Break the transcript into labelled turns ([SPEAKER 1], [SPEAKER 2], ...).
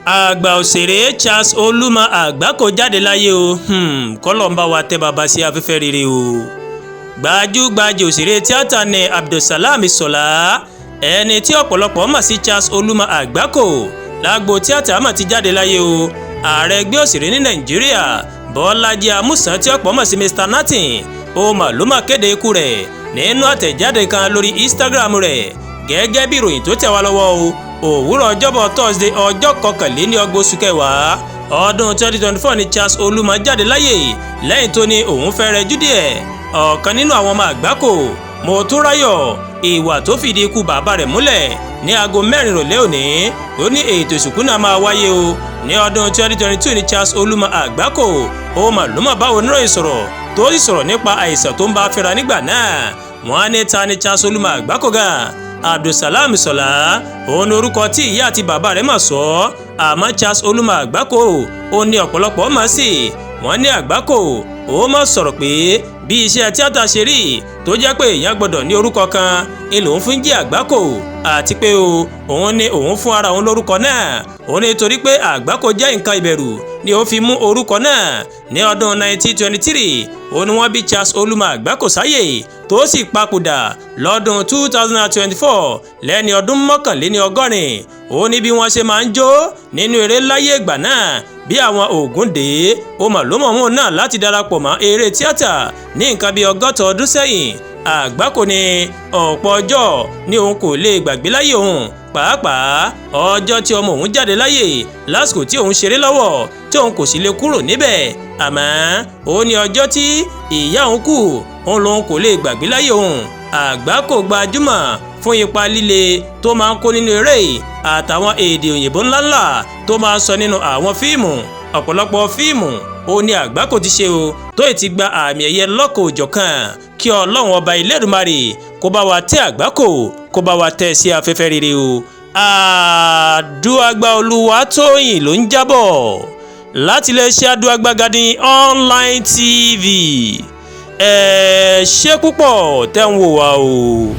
[SPEAKER 1] àgbà òṣèré Charles Olumo Agbako jáde láyé o kọ́lọ̀ ń bá wa tẹ́ bàbá sí afẹ́fẹ́ rere o. gbajúgbajà òṣèré tíátà ní Abdulsalam Sọlá ẹni tí ọ̀pọ̀lọpọ̀ mọ̀ sí Charles Olumo Agbako lágbo tíátà mọ̀ ti jáde láyé o. ààrẹ ẹgbẹ́ òṣèré ní Nàìjíríà Bọ́lájí Amúsàn tí ọ̀pọ̀ mọ̀ sí Mr Nothing ó mà ló mà kéde ikú rẹ̀ nínú àtẹ̀jáde kan lórí Instagram rẹ̀ gẹ́gẹ́ bí ìròyìn tó tẹ̀ wá lọ́wọ́ o. òwúrọ̀ ọjọ́bọ̀ Thursday ọjọ́ 21 oṣù kẹwàá ọdún 2024 ni Charles Olumo jáde láyé lẹ́yìn tó ní òun fẹ́ rẹjú díẹ̀. ọ̀kan nínú àwọn ọmọ Àgbákò Motúnráyọ̀ ìwà tó fìdí ikú bàbá rẹ̀ múlẹ̀ ní aago 4 ìrọ̀lẹ́ òní ó ní ètò ìsìnkú náà máa wáyé o. ní ọdún 2022 ni Charles Olumo Agbako ó mà ló mà bá oníròyìn sọ̀rọ̀ tó sì sọ̀rọ̀ nípa àìsàn tó ń bá fẹ́ra nígbà náà. wọ́n á ní ta ni Charles Olumo Agbako gan. Abdulsalam Sọlá òun ni orúkọ tí ìyá àti bàbá rẹ̀ mà sọ àmọ́ Charles Olumo Agbako ó ní ọ̀pọ̀lọpọ̀ mọ̀ sí. wọ́n ní Àgbákò ó mà sọ̀rọ̀ pé bí iṣẹ́ tíátà ṣe rí tó jẹ́ pé èèyàn gbọ́dọ̀ ní orúkọ kan ni lòun fi ń jẹ́ Àgbákò àti pé òun ní òun fún ara òun lórúkọ náà òun ní torí pé Àgbákò jẹ́ nǹkan ìbẹ̀rù ni ó fi mú orúkọ náà. ní ọdún 1923 òun ni wọ́n bí Charles Olumo Agbako sáyé tó sì papòdà lọ́dún 2024 lẹ́ni ọdún 81. ó ní bí wọ́n ṣe máa ń jó nínú eré láyé ìgbà náà bí àwọn Ògúndé ó mà ló mọ̀ wọn náà láti darapọ̀ mọ́ eré tíátà ní nǹkan bí 60 ọdún sẹ́yìn. Àgbákò ní ọ̀pọ̀ ọjọ́ ni òun kò lè gbàgbé láyé òun pàápàá ọjọ́ tí ọmọ òun jáde láyé lásìkò tí òun ṣeré lọ́wọ́ tí òun kò sì lè kúrò níbẹ̀. àmọ́ ó ní ọjọ́ tí ìyá òun kú òun lòun kò lè gbàgbé láyé òun. Àgbákò gbajúmọ̀ fún ipa líle tó máa ń kó nínú eré àtàwọn èdè òyìnbó ńláńlá tó máa ń sọ nínú àwọn fíìmù. ọ̀pọ̀lọpọ̀ fíìmù ó ní Àgbákò ti ṣe o tó ì ti gba àmì ẹ̀yẹ lọ́kọ̀-òjọ̀kan. kí Ọlọ́run ọba Elédùmarè kó bá wa tẹ́ Àgbákò kó bá wa tẹ́ sí afẹ́fẹ́ rere o. Àdúàgbà Olúwatóyìn ló ń jábọ̀ láti iléeṣẹ́ Àdúàgbà Garden online TV. ẹ ṣé púpọ̀ tẹ́ ń wò wá o.